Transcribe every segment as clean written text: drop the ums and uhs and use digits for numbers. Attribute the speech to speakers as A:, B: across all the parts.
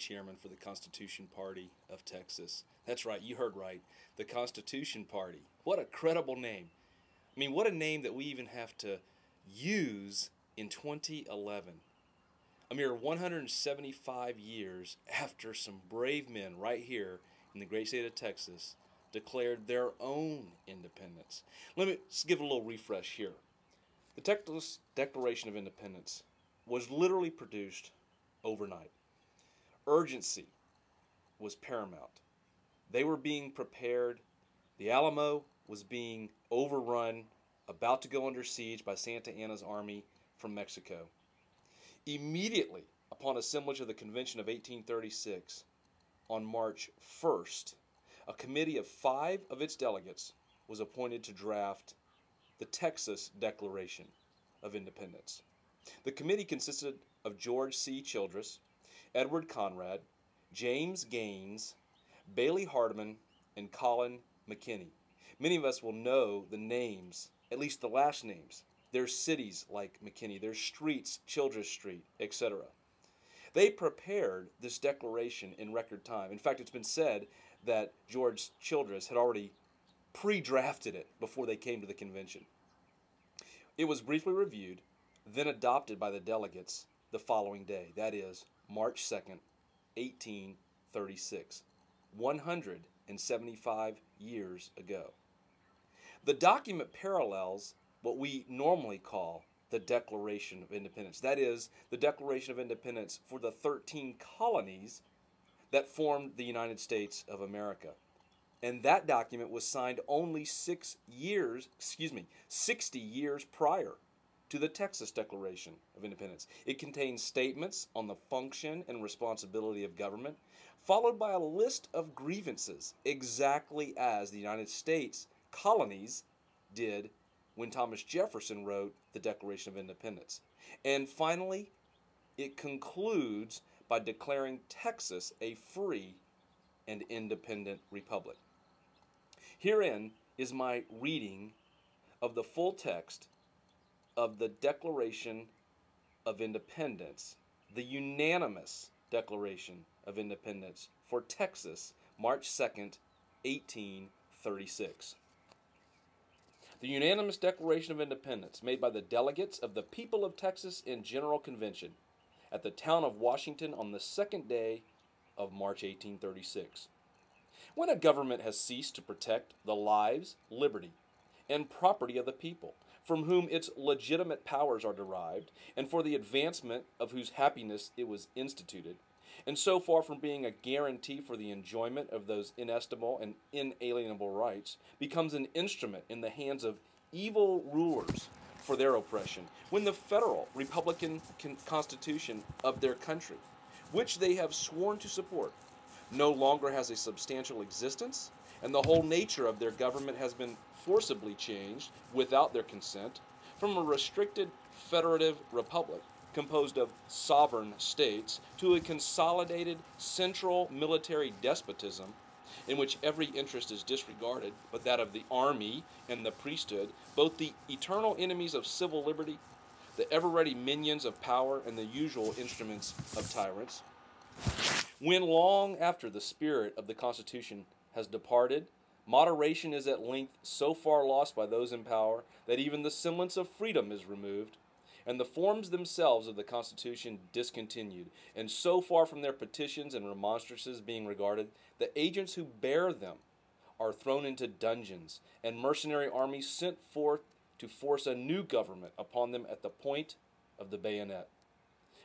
A: chairman for the Constitution Party of Texas. That's right, you heard right. The Constitution Party. What a credible name. I mean, what a name that we even have to use in 2011. A mere 175 years after some brave men right here in the great state of Texas declared their own independence. Let me just give a little refresh here. The Texas Declaration of Independence was literally produced overnight. Urgency was paramount. They were being prepared. The Alamo was being overrun, about to go under siege by Santa Anna's army from Mexico. Immediately upon assemblage of the Convention of 1836, on March 1st, a committee of 5 of its delegates was appointed to draft the Texas Declaration of Independence. The committee consisted of George C. Childress, Edward Conrad, James Gaines, Bailey Hardeman, and Colin McKinney. Many of us will know the names, at least the last names. There's cities like McKinney, there's streets, Childress Street, etc. They prepared this declaration in record time. In fact, it's been said that George Childress had already pre-drafted it before they came to the convention. It was briefly reviewed, then adopted by the delegates the following day, that is, March 2nd, 1836, 175 years ago. The document parallels what we normally call the Declaration of Independence. That is, the Declaration of Independence for the 13 colonies that formed the United States of America. And that document was signed only 60 years prior to the Texas Declaration of Independence. It contains statements on the function and responsibility of government, followed by a list of grievances, exactly as the United States colonies did when Thomas Jefferson wrote the Declaration of Independence. And finally, it concludes by declaring Texas a free and independent republic. Herein is my reading of the full text of the Declaration of Independence, the unanimous Declaration of Independence for Texas, March 2nd, 1836. The unanimous Declaration of Independence made by the delegates of the people of Texas in General Convention at the town of Washington on the 2nd day of March 1836. When a government has ceased to protect the lives, liberty, and property of the people, from whom its legitimate powers are derived, and for the advancement of whose happiness it was instituted, and so far from being a guarantee for the enjoyment of those inestimable and inalienable rights, becomes an instrument in the hands of evil rulers for their oppression, when the federal Republican Constitution of their country, which they have sworn to support, no longer has a substantial existence, and the whole nature of their government has been forcibly changed, without their consent, from a restricted federative republic composed of sovereign states to a consolidated central military despotism in which every interest is disregarded but that of the army and the priesthood, both the eternal enemies of civil liberty, the ever-ready minions of power, and the usual instruments of tyrants. When long after the spirit of the Constitution has departed, moderation is at length so far lost by those in power that even the semblance of freedom is removed, and the forms themselves of the Constitution discontinued, and so far from their petitions and remonstrances being regarded, the agents who bear them are thrown into dungeons, and mercenary armies sent forth to force a new government upon them at the point of the bayonet.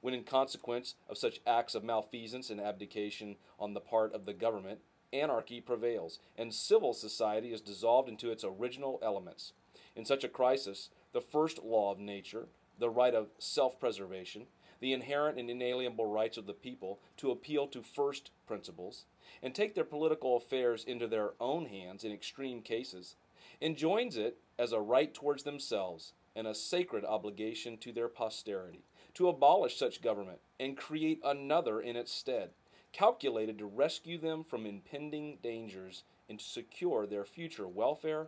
A: When in consequence of such acts of malfeasance and abdication on the part of the government, anarchy prevails, and civil society is dissolved into its original elements. In such a crisis, the first law of nature, the right of self-preservation, the inherent and inalienable rights of the people to appeal to first principles, and take their political affairs into their own hands in extreme cases, enjoins it as a right towards themselves and a sacred obligation to their posterity, to abolish such government and create another in its stead, calculated to rescue them from impending dangers and to secure their future welfare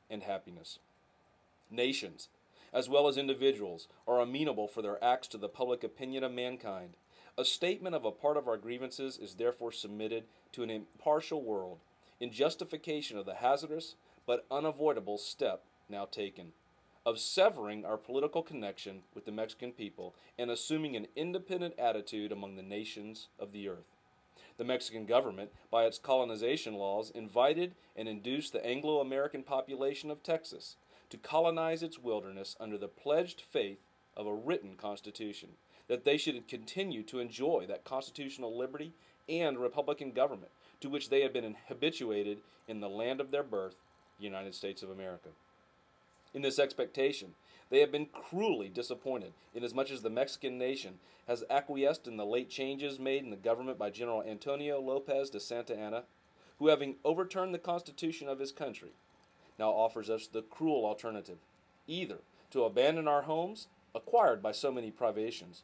A: and happiness. Nations, as well as individuals, are amenable for their acts to the public opinion of mankind. A statement of a part of our grievances is therefore submitted to an impartial world in justification of the hazardous but unavoidable step now taken of severing our political connection with the Mexican people and assuming an independent attitude among the nations of the earth. The Mexican government, by its colonization laws, invited and induced the Anglo-American population of Texas to colonize its wilderness under the pledged faith of a written constitution, that they should continue to enjoy that constitutional liberty and republican government to which they had been habituated in the land of their birth, the United States of America. In this expectation, they have been cruelly disappointed, inasmuch as the Mexican nation has acquiesced in the late changes made in the government by General Antonio Lopez de Santa Anna, who, having overturned the constitution of his country, now offers us the cruel alternative, either to abandon our homes, acquired by so many privations,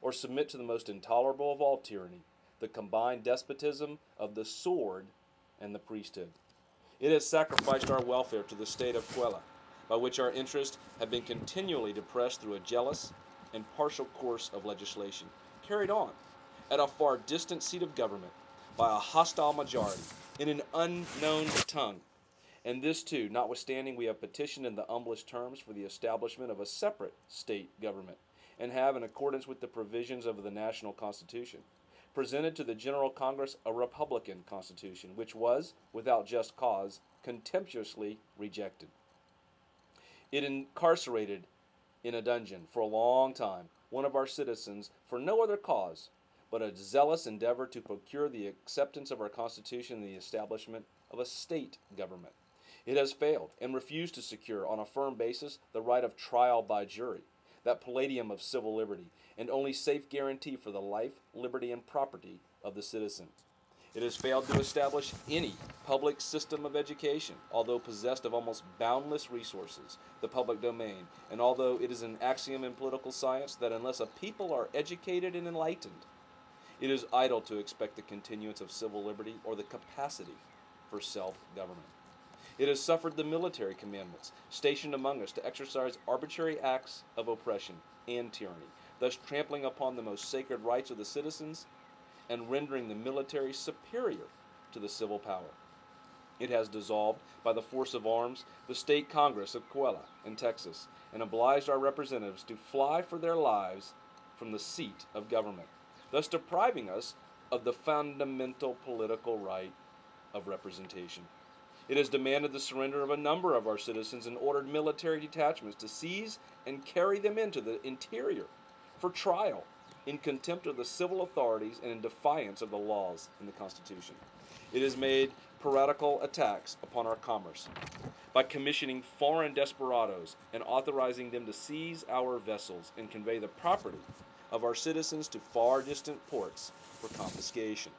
A: or submit to the most intolerable of all tyranny, the combined despotism of the sword and the priesthood. It has sacrificed our welfare to the state of Puebla, by which our interests have been continually depressed through a jealous and partial course of legislation, carried on at a far distant seat of government by a hostile majority in an unknown tongue. And this too, notwithstanding we have petitioned in the humblest terms for the establishment of a separate state government, and have, in accordance with the provisions of the National Constitution, presented to the General Congress a Republican Constitution, which was, without just cause, contemptuously rejected. It incarcerated in a dungeon for a long time one of our citizens for no other cause but a zealous endeavor to procure the acceptance of our Constitution and the establishment of a state government. It has failed and refused to secure on a firm basis the right of trial by jury, that palladium of civil liberty, and only safe guarantee for the life, liberty, and property of the citizen. It has failed to establish any public system of education, although possessed of almost boundless resources, the public domain, and although it is an axiom in political science that unless a people are educated and enlightened, it is idle to expect the continuance of civil liberty or the capacity for self-government. It has suffered the military commandments stationed among us to exercise arbitrary acts of oppression and tyranny, thus trampling upon the most sacred rights of the citizens and rendering the military superior to the civil power. It has dissolved, by the force of arms, the state Congress of Puebla in Texas, and obliged our representatives to fly for their lives from the seat of government, thus depriving us of the fundamental political right of representation. It has demanded the surrender of a number of our citizens and ordered military detachments to seize and carry them into the interior for trial in contempt of the civil authorities and in defiance of the laws in the Constitution. It has made piratical attacks upon our commerce by commissioning foreign desperadoes and authorizing them to seize our vessels and convey the property of our citizens to far distant ports for confiscation.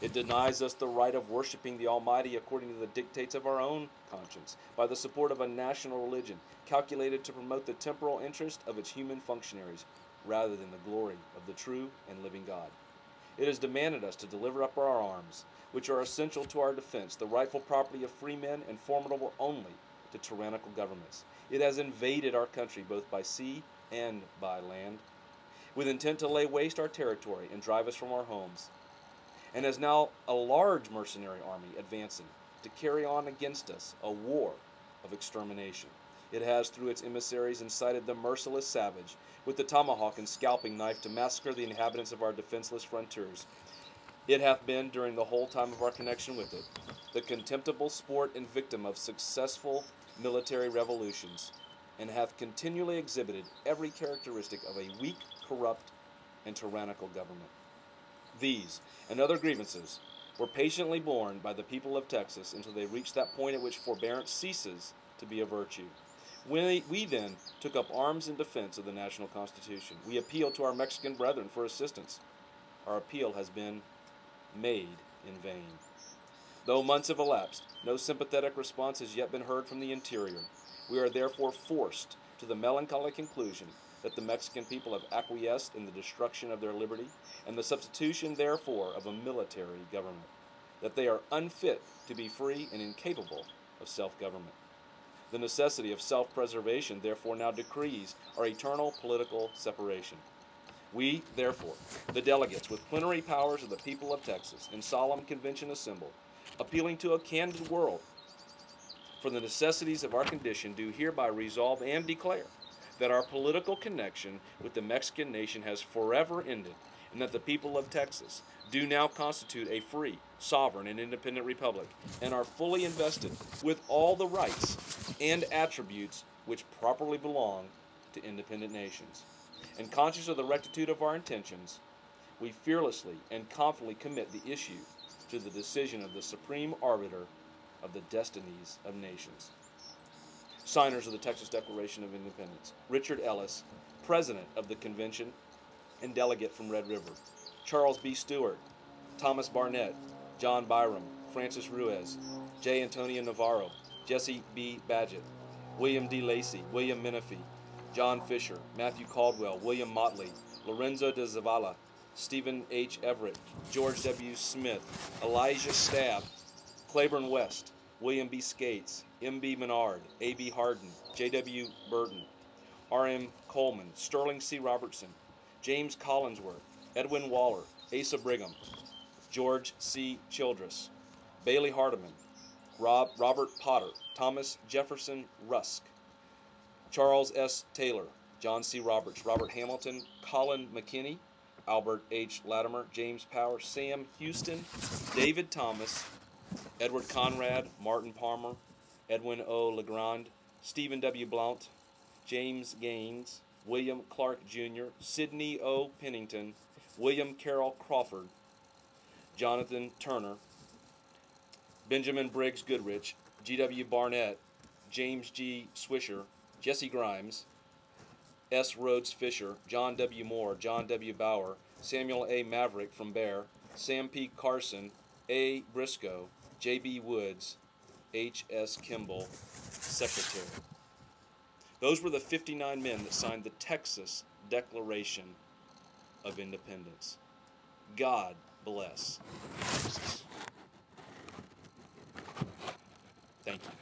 A: It denies us the right of worshiping the Almighty according to the dictates of our own conscience, by the support of a national religion calculated to promote the temporal interest of its human functionaries, rather than the glory of the true and living God. It has demanded us to deliver up our arms, which are essential to our defense, the rightful property of free men and formidable only to tyrannical governments. It has invaded our country both by sea and by land, with intent to lay waste our territory and drive us from our homes, and has now a large mercenary army advancing to carry on against us a war of extermination. It has, through its emissaries, incited the merciless savage with the tomahawk and scalping knife to massacre the inhabitants of our defenseless frontiers. It hath been, during the whole time of our connection with it, the contemptible sport and victim of successful military revolutions, and hath continually exhibited every characteristic of a weak, corrupt, and tyrannical government. These and other grievances were patiently borne by the people of Texas until they reached that point at which forbearance ceases to be a virtue. We then took up arms in defense of the national Constitution. We appealed to our Mexican brethren for assistance. Our appeal has been made in vain. Though months have elapsed, no sympathetic response has yet been heard from the interior. We are therefore forced to the melancholy conclusion that the Mexican people have acquiesced in the destruction of their liberty and the substitution, therefore, of a military government, that they are unfit to be free and incapable of self-government. The necessity of self-preservation, therefore, now decrees our eternal political separation. We, therefore, the delegates, with plenary powers of the people of Texas, in solemn convention assembled, appealing to a candid world for the necessities of our condition, do hereby resolve and declare that our political connection with the Mexican nation has forever ended, and that the people of Texas do now constitute a free, sovereign, and independent republic, and are fully invested with all the rights and attributes which properly belong to independent nations. And conscious of the rectitude of our intentions, we fearlessly and confidently commit the issue to the decision of the supreme arbiter of the destinies of nations. Signers of the Texas Declaration of Independence: Richard Ellis, President of the Convention and Delegate from Red River; Charles B. Stewart, Thomas Barnett, John Byram, Francis Ruiz, J. Antonio Navarro, Jesse B. Badgett, William D. Lacey, William Menifee, John Fisher, Matthew Caldwell, William Motley, Lorenzo de Zavala, Stephen H. Everett, George W. Smith, Elijah Stabb, Claiborne West, William B. Skates, M. B. Menard, A. B. Hardin, J. W. Burton, R. M. Coleman, Sterling C. Robertson, James Collinsworth, Edwin Waller, Asa Brigham, George C. Childress, Bailey Hardiman, Robert Potter, Thomas Jefferson Rusk, Charles S. Taylor, John C. Roberts, Robert Hamilton, Colin McKinney, Albert H. Latimer, James Power, Sam Houston, David Thomas, Edward Conrad, Martin Palmer, Edwin O. Legrand, Stephen W. Blount, James Gaines, William Clark Jr., Sidney O. Pennington, William Carroll Crawford, Jonathan Turner, Benjamin Briggs Goodrich, G.W. Barnett, James G. Swisher, Jesse Grimes, S. Rhodes Fisher, John W. Moore, John W. Bauer, Samuel A. Maverick from Bear, Sam P. Carson, A. Briscoe, J.B. Woods, H.S. Kimball, Secretary. Those were the 59 men that signed the Texas Declaration of Independence. God bless Texas. Thank you.